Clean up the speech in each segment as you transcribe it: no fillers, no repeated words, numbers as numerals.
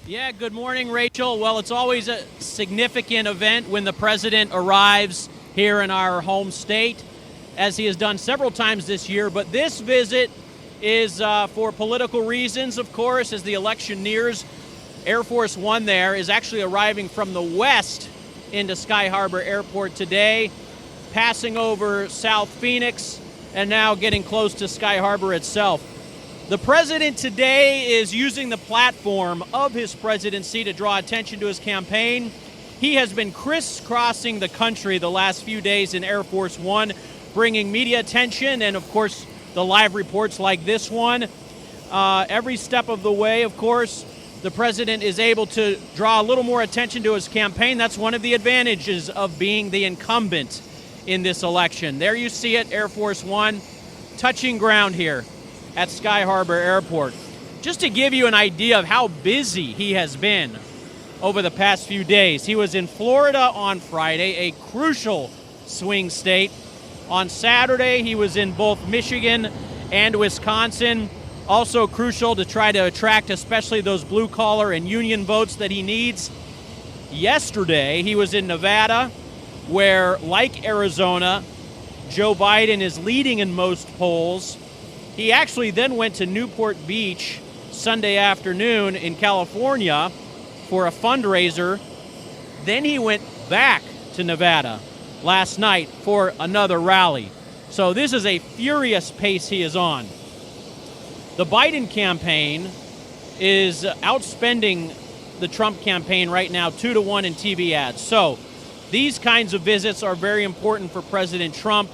Yeah, good morning, Rachel. Well, it's always a significant event when the president arrives here in our home state, as he has done several times this year. But this visit is for political reasons, of course, as the election nears. Air Force One there is actually arriving from the west into Sky Harbor Airport today, passing over South Phoenix, and now getting close to Sky Harbor itself. The president today is using the platform of his presidency to draw attention to his campaign. He has been crisscrossing the country the last few days in Air Force One, bringing media attention and, of course, the live reports like this one. Every step of the way, of course, the president is able to draw a little more attention to his campaign. That's one of the advantages of being the incumbent in this election. There you see it, Air Force One, touching ground here at Sky Harbor Airport. Just to give you an idea of how busy he has been over the past few days. He was in Florida on Friday, a crucial swing state. On Saturday, he was in both Michigan and Wisconsin. Also crucial to try to attract especially those blue-collar and union votes that he needs. Yesterday, he was in Nevada, where, like Arizona, Joe Biden is leading in most polls. He actually then went to Newport Beach Sunday afternoon in California for a fundraiser. Then he went back to Nevada last night for another rally. So this is a furious pace he is on. The Biden campaign is outspending the Trump campaign right now 2-1 in TV ads. So these kinds of visits are very important for President Trump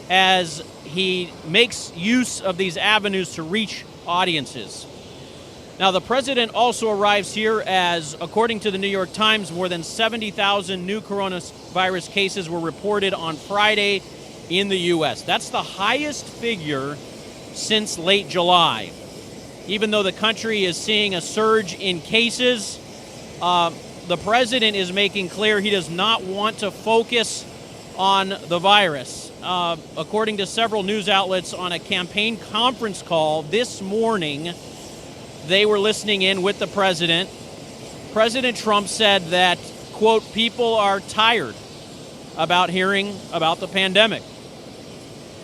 as he makes use of these avenues to reach audiences. Now, the president also arrives here as, according to the New York Times, more than 70,000 new coronavirus cases were reported on Friday in the U.S. That's the highest figure since late July. Even though the country is seeing a surge in cases, the president is making clear he does not want to focus on the virus. According to several news outlets on a campaign conference call this morning, they were listening in with the president. President Trump said that, quote, people are tired about hearing about the pandemic.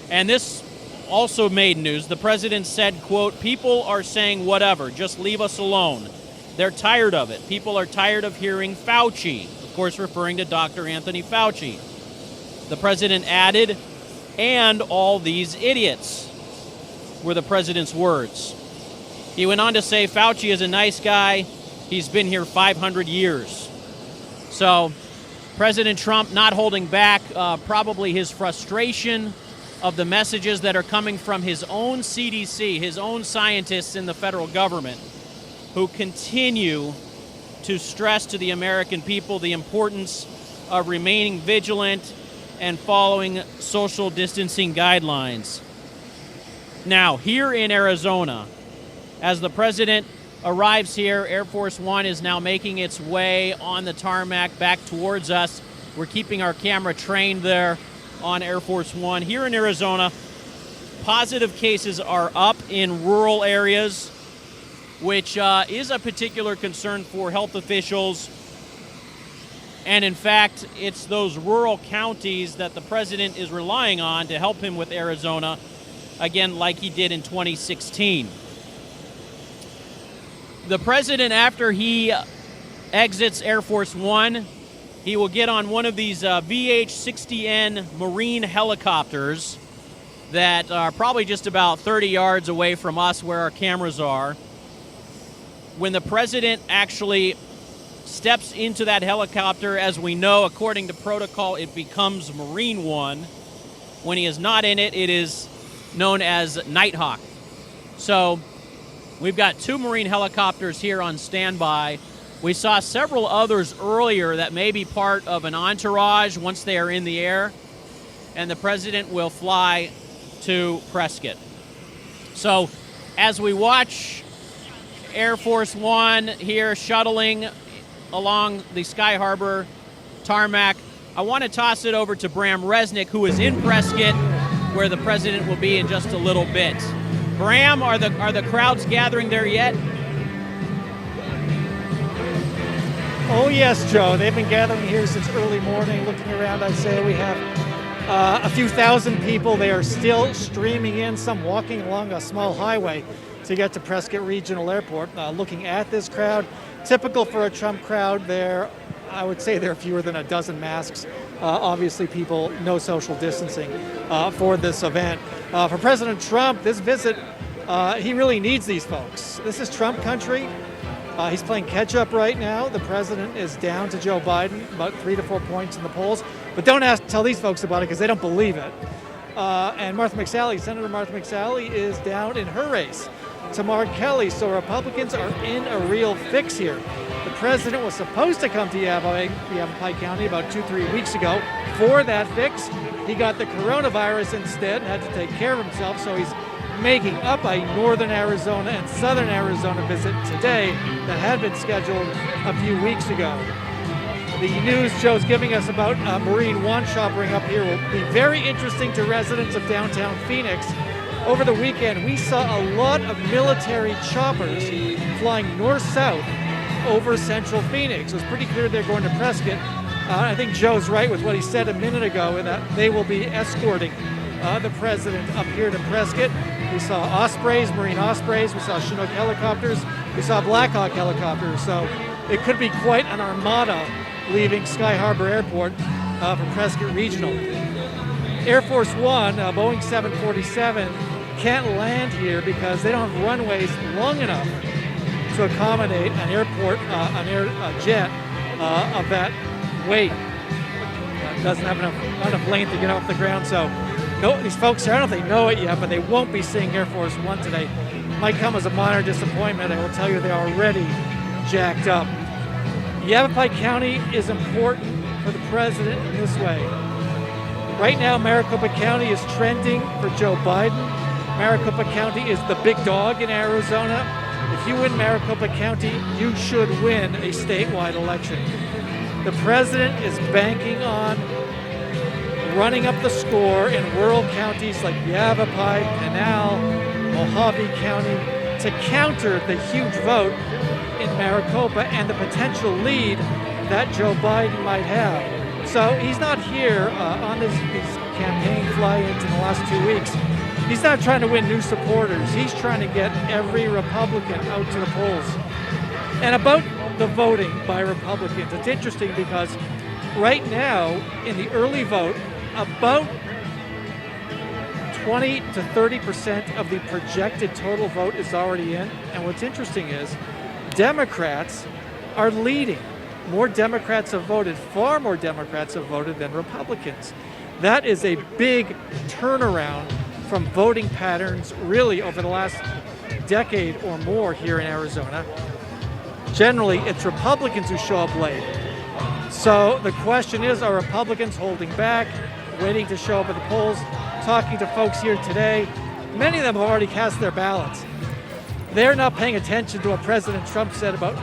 And this also made news. The president said, quote, people are saying whatever, just leave us alone. They're tired of it. People are tired of hearing Fauci, of course referring to Dr. Anthony Fauci. The president added, and all these idiots, were the president's words. He went on to say Fauci is a nice guy. He's been here 500 years. So President Trump not holding back probably his frustration of the messages that are coming from his own CDC, his own scientists in the federal government, who continue to stress to the American people the importance of remaining vigilant and following social distancing guidelines. Now, here in Arizona, as the president arrives here, Air Force One is now making its way on the tarmac back towards us. We're keeping our camera trained there on Air Force One. Here in Arizona, positive cases are up in rural areas, which is a particular concern for health officials. And in fact, it's those rural counties that the president is relying on to help him with Arizona, again, like he did in 2016. The president, after he exits Air Force One, he will get on one of these VH-60N Marine helicopters that are probably just about 30 yards away from us where our cameras are. When the president actually steps into that helicopter, as we know, according to protocol, it becomes Marine One. When he is not in it, it is known as Nighthawk. So we've got 2 Marine helicopters here on standby. We saw several others earlier that may be part of an entourage once they are in the air, and the president will fly to Prescott. So as we watch Air Force One here shuttling along the Sky Harbor tarmac, I want to toss it over to Bram Resnick, who is in Prescott, where the president will be in just a little bit. Bram, are the crowds gathering there yet? Oh yes, Joe. They've been gathering here since early morning. Looking around, I'd say we have a few thousand people. They are still streaming in, some walking along a small highway to get to Prescott Regional Airport. Looking at this crowd, typical for a Trump crowd, I would say there are fewer than a dozen masks. Obviously, people, no social distancing for this event. For President Trump, this visit, he really needs these folks. This is Trump country. He's playing catch-up right now. The president is down to Joe Biden, about 3 to 4 points in the polls. But don't tell these folks about it because they don't believe it. And Senator Martha McSally is down in her race to Mark Kelly. So Republicans are in a real fix here. The president was supposed to come to Yavapai County about 2-3 weeks ago for that fix. He got the coronavirus instead and had to take care of himself. So he's making up a northern Arizona and southern Arizona visit today that had been scheduled a few weeks ago. The news Joe's giving us about Marine One shopping up here will be very interesting to residents of downtown Phoenix. Over the weekend, we saw a lot of military choppers flying north-south over central Phoenix. It was pretty clear they're going to Prescott. I think Joe's right with what he said a minute ago, in that they will be escorting the president up here to Prescott. We saw Ospreys, Marine Ospreys, we saw Chinook helicopters, we saw Black Hawk helicopters, so it could be quite an armada leaving Sky Harbor Airport for Prescott Regional. Air Force One, Boeing 747, can't land here because they don't have runways long enough to accommodate an jet of that weight. Doesn't have enough length to get off the ground, so no, these folks, I don't know if they know it yet, but they won't be seeing Air Force One today. Might come as a minor disappointment. I will tell you, they're already jacked up. Yavapai County is important for the president in this way. Right now, Maricopa County is trending for Joe Biden. Maricopa County is the big dog in Arizona. If you win Maricopa County, you should win a statewide election. The president is banking on running up the score in rural counties like Yavapai, Pinal, Mojave County to counter the huge vote in Maricopa and the potential lead that Joe Biden might have. So he's not here on these campaign fly-ins in the last 2 weeks. He's not trying to win new supporters. He's trying to get every Republican out to the polls. And about the voting by Republicans, it's interesting because right now in the early vote, about 20 to 30% of the projected total vote is already in. And what's interesting is Democrats are leading. More Democrats have voted, far more Democrats have voted than Republicans. That is a big turnaround from voting patterns really over the last decade or more here in Arizona. Generally, it's Republicans who show up late. So the question is, are Republicans holding back, waiting to show up at the polls? Talking to folks here today, many of them have already cast their ballots. They're not paying attention to what President Trump said about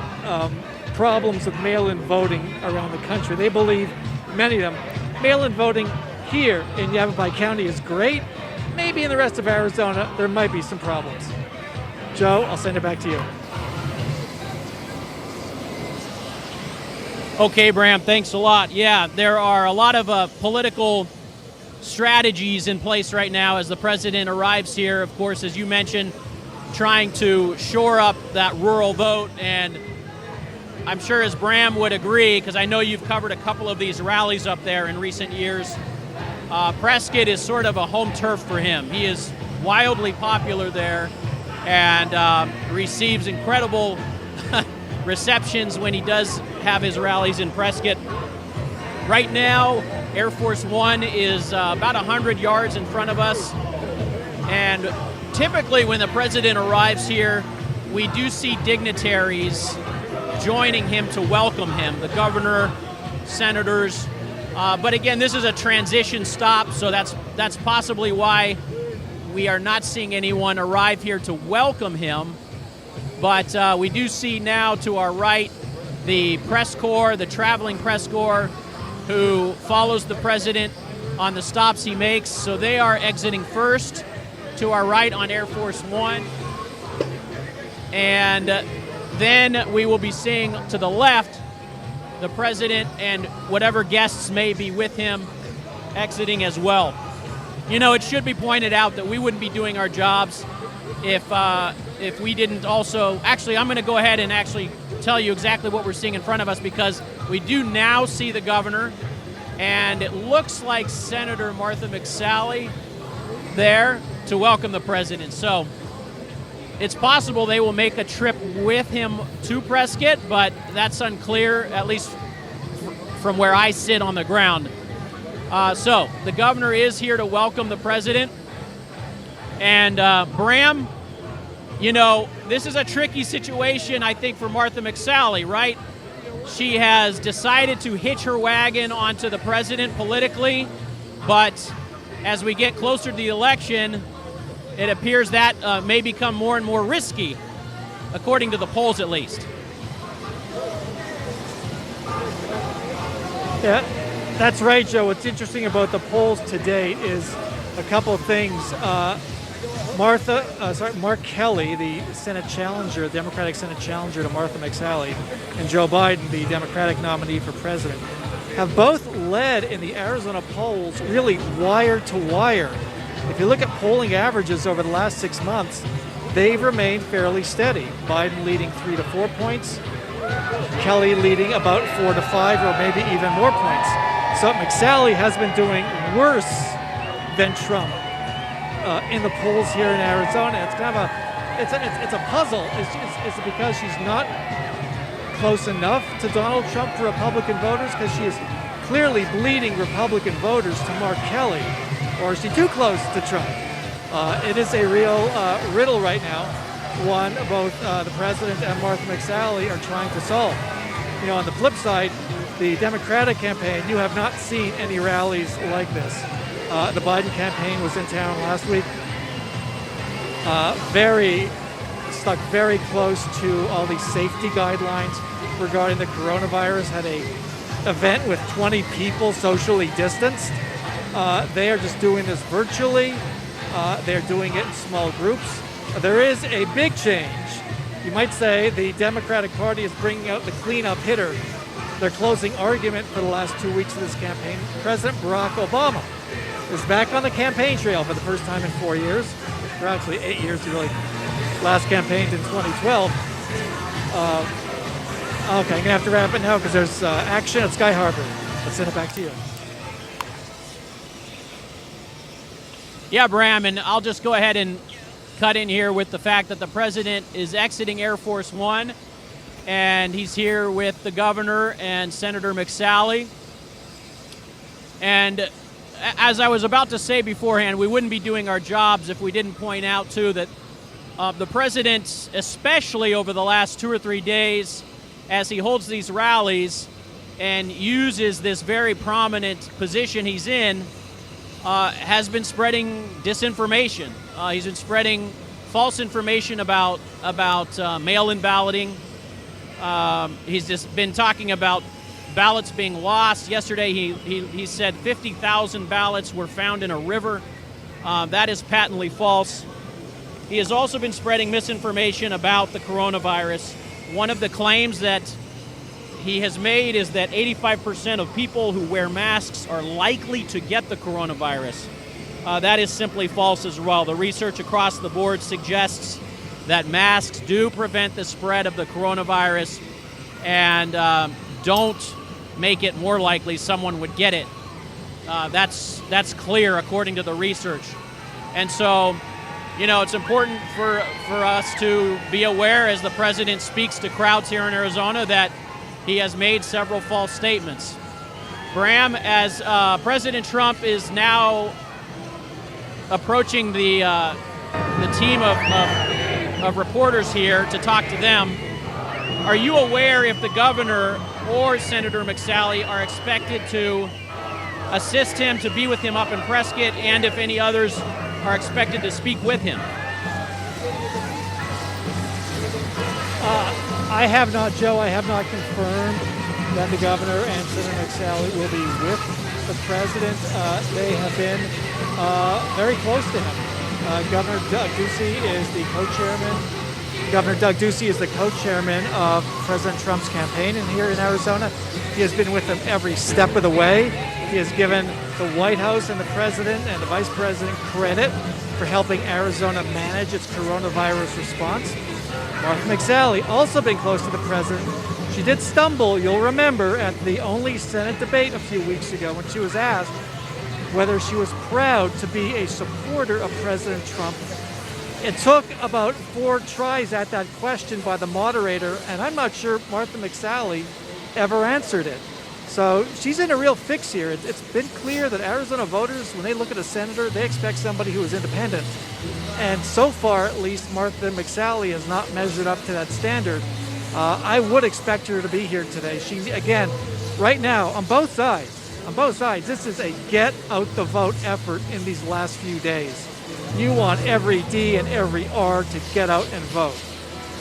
problems with mail-in voting around the country. They believe, many of them, mail-in voting here in Yavapai County is great. Maybe in the rest of Arizona, there might be some problems. Joe, I'll send it back to you. Okay, Bram, thanks a lot. Yeah, there are a lot of political strategies in place right now as the president arrives here. Of course, as you mentioned, trying to shore up that rural vote. And I'm sure as Bram would agree, because I know you've covered a couple of these rallies up there in recent years, Prescott is sort of a home turf for him. He is wildly popular there and receives incredible receptions when he does have his rallies in Prescott. Right now, Air Force One is about 100 yards in front of us. And typically when the president arrives here, we do see dignitaries joining him to welcome him, the governor, senators. But again, this is a transition stop, so that's possibly why we are not seeing anyone arrive here to welcome him. But we do see now to our right the press corps, the traveling press corps, who follows the president on the stops he makes. So they are exiting first to our right on Air Force One. And then we will be seeing to the left the president and whatever guests may be with him exiting as well. You know, it should be pointed out that we wouldn't be doing our jobs if we didn't also. Actually, I'm going to go ahead and actually tell you exactly what we're seeing in front of us, because we do now see the governor, and it looks like Senator Martha McSally there to welcome the president. So it's possible they will make a trip with him to Prescott, but that's unclear, at least from where I sit on the ground. So the governor is here to welcome the president. And Bram, you know, this is a tricky situation, I think, for Martha McSally, right? She has decided to hitch her wagon onto the president politically, but as we get closer to the election, it appears that may become more and more risky, according to the polls at least. Yeah, that's right, Joe. What's interesting about the polls to date is a couple of things. Mark Kelly, the Senate challenger, Democratic Senate challenger to Martha McSally, and Joe Biden, the Democratic nominee for president, have both led in the Arizona polls really wire to wire. If you look at polling averages over the last 6 months, they've remained fairly steady. Biden leading 3 to 4 points, Kelly leading about 4 to 5, or maybe even more points. So McSally has been doing worse than Trump in the polls here in Arizona. It's kind of it's a puzzle. Is it because she's not close enough to Donald Trump for Republican voters, because she is clearly bleeding Republican voters to Mark Kelly, or is she too close to Trump? It is a real riddle right now, one both the president and Martha McSally are trying to solve. You know, on the flip side, the Democratic campaign, you have not seen any rallies like this. The Biden campaign was in town last week, stuck very close to all the safety guidelines regarding the coronavirus, had a event with 20 people socially distanced. They are just doing this virtually. They're doing it in small groups. There is a big change. You might say the Democratic Party is bringing out the cleanup hitter. Their closing argument for the last 2 weeks of this campaign, President Barack Obama is back on the campaign trail for the first time in 4 years, or actually 8 years. He really last campaigned in 2012. Okay, I'm going to have to wrap it now because there's action at Sky Harbor. Let's send it back to you. Yeah, Bram, and I'll just go ahead and cut in here with the fact that the president is exiting Air Force One, and he's here with the governor and Senator McSally. And as I was about to say beforehand, we wouldn't be doing our jobs if we didn't point out, too, that the president, especially over the last 2 or 3 days, as he holds these rallies and uses this very prominent position he's in, has been spreading disinformation. He's been spreading false information about mail-in balloting. He's just been talking about ballots being lost. Yesterday, he said 50,000 ballots were found in a river. That is patently false. He has also been spreading misinformation about the coronavirus. One of the claims that he has made is that 85% of people who wear masks are likely to get the coronavirus. That is simply false as well. The research across the board suggests that masks do prevent the spread of the coronavirus and don't make it more likely someone would get it. That's clear according to the research. And so, you know, it's important for us to be aware as the president speaks to crowds here in Arizona that he has made several false statements. Bram, as President Trump is now approaching the team of reporters here to talk to them, are you aware if the governor or Senator McSally are expected to assist him, to be with him up in Prescott, and if any others are expected to speak with him? I have not, Joe. I have not confirmed that the governor and Senator McSally will be with the president. They have been very close to him. Governor Ducey is the co-chairman Governor Doug Ducey is the co-chairman of President Trump's campaign here in Arizona. He has been with him every step of the way. He has given the White House and the president and the vice president credit for helping Arizona manage its coronavirus response. Martha McSally also been close to the president. She did stumble, you'll remember, at the only Senate debate a few weeks ago when she was asked whether she was proud to be a supporter of President Trump. It took about 4 tries at that question by the moderator, and I'm not sure Martha McSally ever answered it. So she's in a real fix here. It's been clear that Arizona voters, when they look at a senator, they expect somebody who is independent. And so far, at least, Martha McSally has not measured up to that standard. I would expect her to be here today. She, again, right now, on both sides, this is a get out the vote effort in these last few days. You want every D and every R to get out and vote.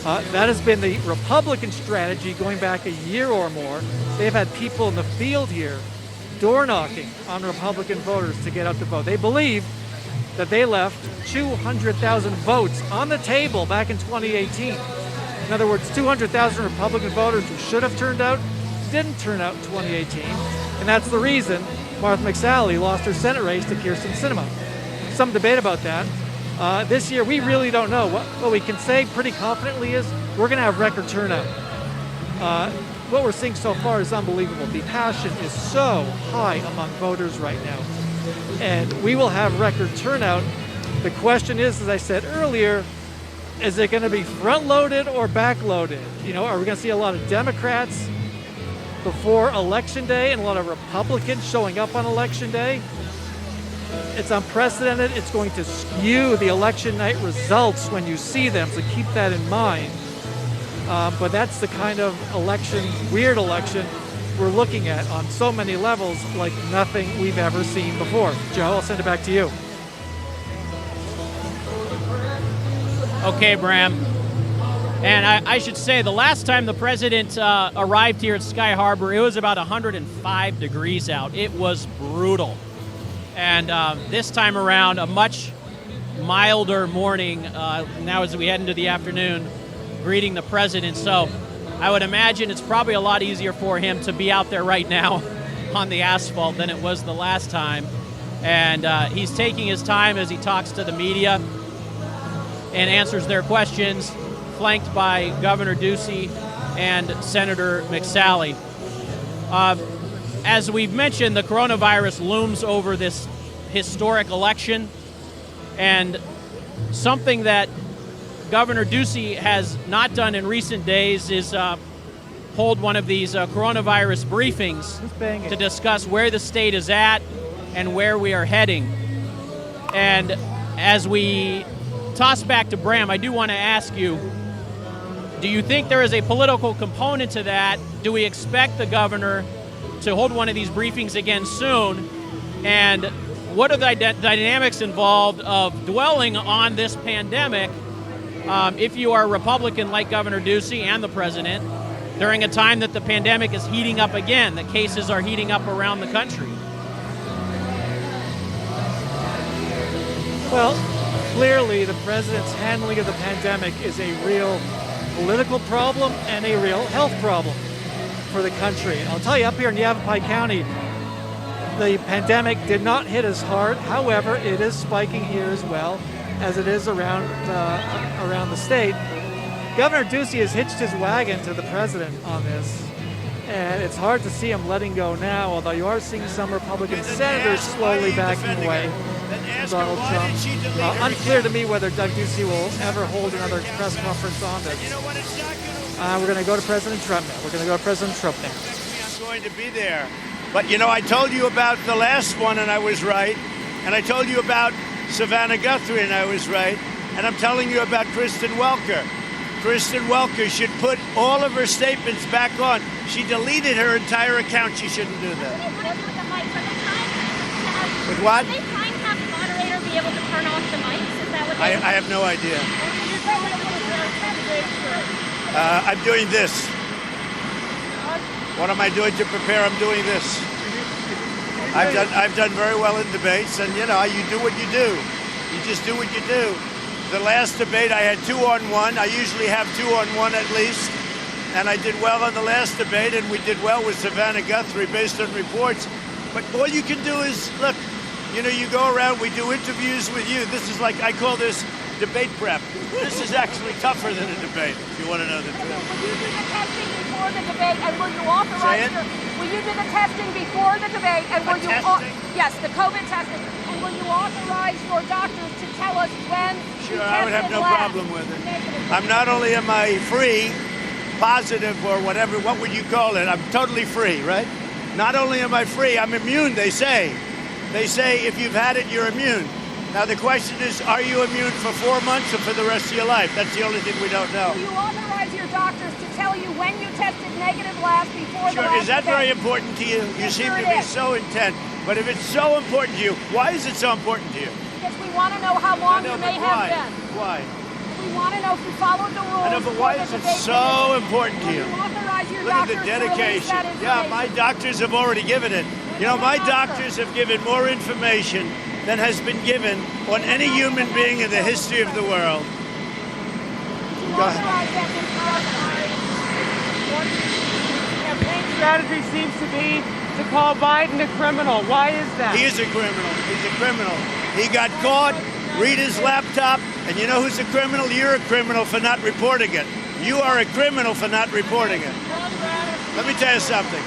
That has been the Republican strategy going back a year or more. They've had people in the field here door knocking on Republican voters to get out to vote. They believe that they left 200,000 votes on the table back in 2018. In other words, 200,000 Republican voters who should have turned out didn't turn out in 2018. And that's the reason Martha McSally lost her Senate race to Kyrsten Sinema. Some debate about that. This year, we really don't know. What we can say pretty confidently is we're going to have record turnout. What we're seeing so far is unbelievable. The passion is so high among voters right now. And we will have record turnout. The question is, as I said earlier, is it going to be front-loaded or back-loaded? You know, are we going to see a lot of Democrats before Election Day and a lot of Republicans showing up on Election Day? It's unprecedented. It's going to skew the election night results when you see them, so keep that in mind. But that's the kind of election, weird election, we're looking at on so many levels like nothing we've ever seen before. Joe, I'll send it back to you. Okay, Bram. And I should say, the last time the president arrived here at Sky Harbor, it was about 105 degrees out. It was brutal. And this time around, a much milder morning now as we head into the afternoon, greeting the president. So I would imagine it's probably a lot easier for him to be out there right now on the asphalt than it was the last time. And he's taking his time as he talks to the media and answers their questions, flanked by Governor Ducey and Senator McSally. As we've mentioned, the coronavirus looms over this historic election, and something that Governor Ducey has not done in recent days is hold one of these coronavirus briefings to discuss where the state is at and where we are heading. And as we toss back to Bram, I do want to ask you, do you think there is a political component to that? Do we expect the governor to hold one of these briefings again soon? And what are the dynamics involved of dwelling on this pandemic if you are a Republican like Governor Ducey and the president during a time that the pandemic is heating up again, the cases are heating up around the country? Well, clearly the president's handling of the pandemic is a real political problem and a real health problem for the country. I'll tell you, up here in Yavapai County, the pandemic did not hit as hard. However, it is spiking here as well as it is around the state. Governor Ducey has hitched his wagon to the president on this, and it's hard to see him letting go now, although you are seeing some Republican senators slowly backing away from Donald Trump. Unclear to me whether Doug Ducey will ever hold another press conference on this. We're going to go to President Trump now. I'm going to be there. But, you know, I told you about the last one, and I was right. And I told you about Savannah Guthrie, and I was right. And I'm telling you about Kristen Welker. Kristen Welker should put all of her statements back on. She deleted her entire account. She shouldn't do that. With what? Are they trying to have the moderator be able to turn off the mics? Is that what I have no idea. I'm doing this. What am I doing to prepare? I'm doing this. I've done very well in debates, and you know, you do what you do. You just do what you do. The last debate I had 2-on-1. I usually have 2-on-1 at least. And I did well on the last debate, and we did well with Savannah Guthrie based on reports. But all you can do is, look, you know, you go around, we do interviews with you. This is like, I call this debate prep. This is actually tougher than a debate, if you want to know the truth. Will you do the testing before the debate, and will you authorize will you do the testing before the debate, and will you yes, the COVID testing, and will you authorize your doctors to tell us when Sure, I would have no problem with it. I'm not only am I free, positive or whatever, what would you call it? I'm totally free, right? Not only am I free, I'm immune, they say. They say if you've had it, you're immune. Now the question is, are you immune for 4 months or for the rest of your life? That's the only thing we don't know. Will you authorize your doctors to tell you when you tested negative last before the last Is that debate? very important to you? You Yes, seem sure to it be is. so intent. But if it's so important to you, why is it so important to you? Because we want to know how long No, you but may why? have been. Why? We want to know if you followed the rules. I know, but why is it so important to Will you? you authorize your Look at doctors the to release dedication. that Yeah, information? my doctors have already given it. You know, my doctors have given more information than has been given on any human being in the history of the world. Go ahead. Authorize that Campaign strategy seems to be to call Biden a criminal. Why is that? He is a criminal. He's a criminal. He got caught, read his laptop, and you know who's a criminal? You're a criminal for not reporting it. You are a criminal for not reporting it. Let me tell you something.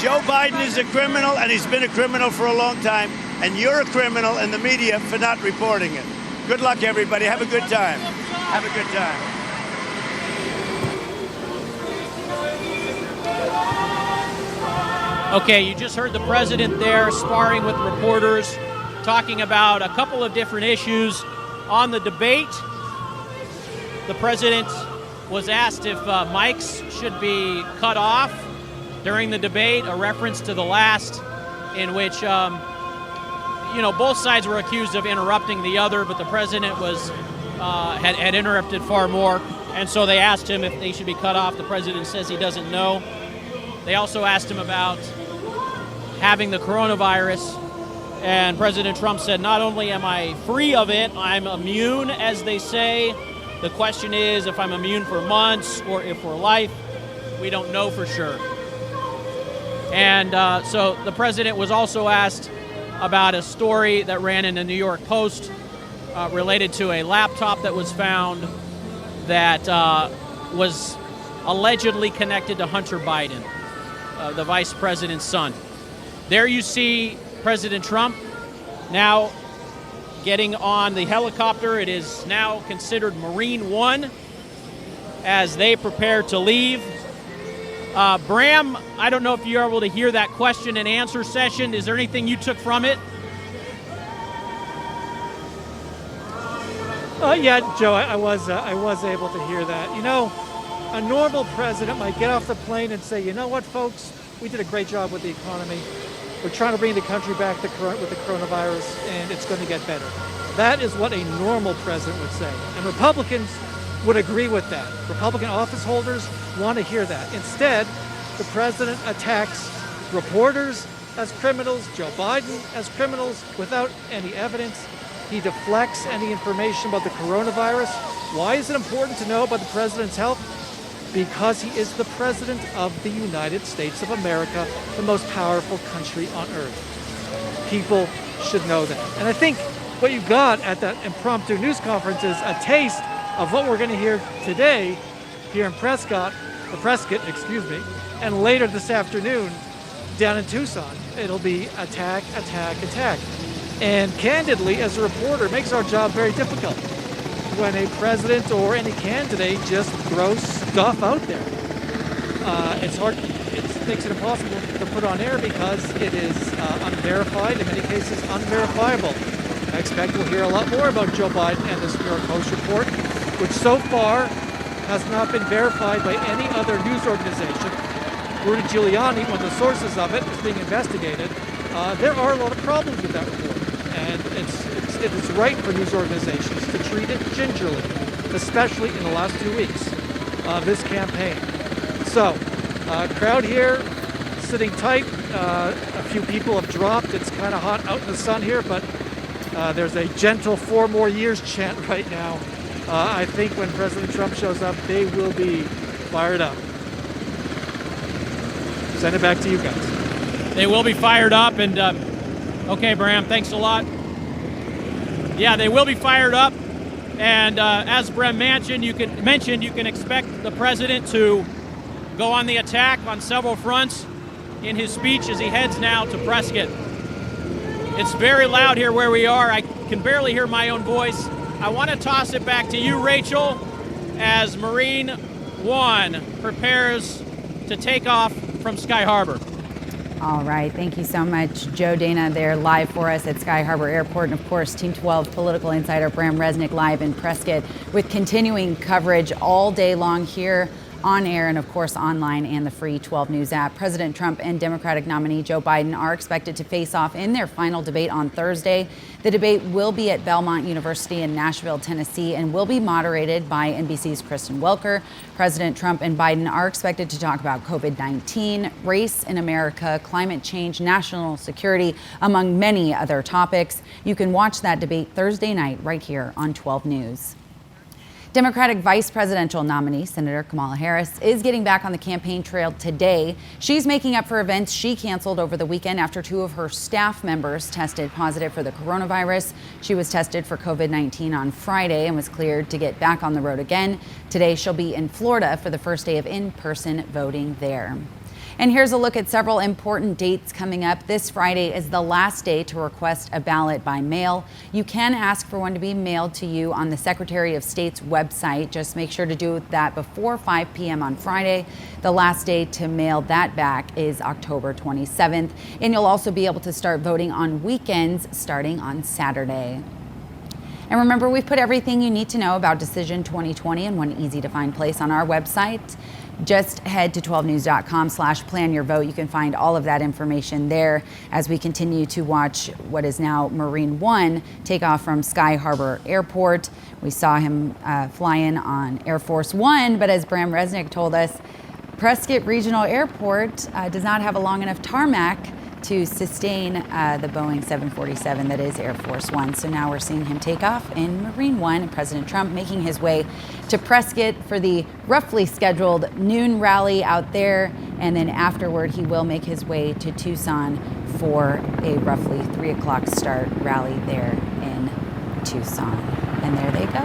Joe Biden is a criminal, and he's been a criminal for a long time, and you're a criminal in the media for not reporting it. Good luck, everybody. Have a good time. Have a good time. Okay, you just heard the president there sparring with reporters, talking about a couple of different issues on the debate. The president was asked if mics should be cut off during the debate, a reference to the last in which, both sides were accused of interrupting the other, but the president was had interrupted far more, and so they asked him if they should be cut off. The president says he doesn't know. They also asked him about having the coronavirus, and President Trump said, not only am I free of it, I'm immune, as they say. The question is if I'm immune for months or if for life. We don't know for sure. And so the president was also asked about a story that ran in the New York Post related to a laptop that was found that was allegedly connected to Hunter Biden, the vice president's son. There you see President Trump now getting on the helicopter. It is now considered Marine One as they prepare to leave. Bram, I don't know if you're able to hear that question and answer session. Is there anything you took from it? Yeah, Joe, I was able to hear that. You know, a normal president might get off the plane and say, you know what, folks, we did a great job with the economy. We're trying to bring the country back with the coronavirus, and it's going to get better. That is what a normal president would say. And Republicans would agree with that. Republican office holders want to hear that. Instead, the president attacks reporters as criminals, Joe Biden as criminals without any evidence. He deflects any information about the coronavirus. Why is it important to know about the president's health? Because he is the president of the United States of America, the most powerful country on earth. People should know that. And I think what you got at that impromptu news conference is a taste of what we're going to hear today here in Prescott, and later this afternoon down in Tucson. It'll be attack, attack, attack. And candidly, as a reporter, it makes our job very difficult when a president or any candidate just throws stuff out there. It's hard, it makes it impossible to put on air because it is unverified, in many cases unverifiable. I expect we'll hear a lot more about Joe Biden and this New York Post report, which so far has not been verified by any other news organization. Rudy Giuliani, one of the sources of it, is being investigated. There are a lot of problems with that report, and it is right for news organizations to treat it gingerly, especially in the last 2 weeks of this campaign. So, crowd here, sitting tight. A few people have dropped. It's kind of hot out in the sun here, but There's a gentle 4 more years chant right now. I think when President Trump shows up, they will be fired up. Send it back to you guys. They will be fired up, and okay, Bram, thanks a lot. Yeah, they will be fired up, and as Bram mentioned, you can expect the president to go on the attack on several fronts in his speech as he heads now to Prescott. It's very loud here where we are. I can barely hear my own voice. I want to toss it back to you, Rachel, as Marine One prepares to take off from Sky Harbor. All right, thank you so much, Joe Dana, there live for us at Sky Harbor Airport. And of course, Team 12 political insider Bram Resnick live in Prescott with continuing coverage all day long here on air and of course online and the free 12 News app. President Trump and Democratic nominee Joe Biden are expected to face off in their final debate on Thursday. The debate will be at Belmont University in Nashville, Tennessee, and will be moderated by NBC's Kristen Welker. President Trump and Biden are expected to talk about COVID-19, race in America, climate change, national security, among many other topics. You can watch that debate Thursday night right here on 12 News. Democratic vice presidential nominee Senator Kamala Harris is getting back on the campaign trail today. She's making up for events she canceled over the weekend after 2 of her staff members tested positive for the coronavirus. She was tested for COVID-19 on Friday and was cleared to get back on the road again. Today she'll be in Florida for the first day of in-person voting there. And here's a look at several important dates coming up. This Friday is the last day to request a ballot by mail. You can ask for one to be mailed to you on the Secretary of State's website. Just make sure to do that before 5 p.m. on Friday. The last day to mail that back is October 27th. And you'll also be able to start voting on weekends starting on Saturday. And remember, we've put everything you need to know about Decision 2020 in one easy to find place on our website. Just head to 12news.com/plan your vote. You can find all of that information there as we continue to watch what is now Marine One take off from Sky Harbor Airport. We saw him fly in on Air Force One, but as Bram Resnick told us, Prescott Regional Airport does not have a long enough tarmac to sustain the Boeing 747 that is Air Force One. So now we're seeing him take off in Marine One, and President Trump making his way to Prescott for the roughly scheduled noon rally out there. And then afterward, he will make his way to Tucson for a roughly 3 o'clock start rally there in Tucson. And there they go.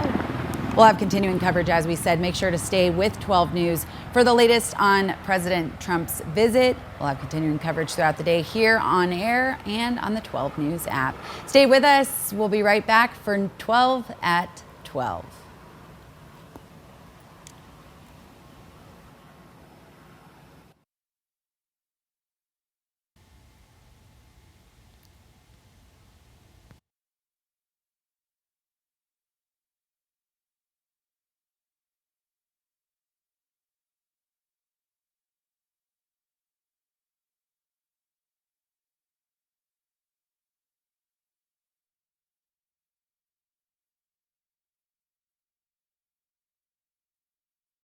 We'll have continuing coverage, as we said. Make sure to stay with 12 News for the latest on President Trump's visit. We'll have continuing coverage throughout the day here on air and on the 12 News app. Stay with us. We'll be right back for 12 at 12.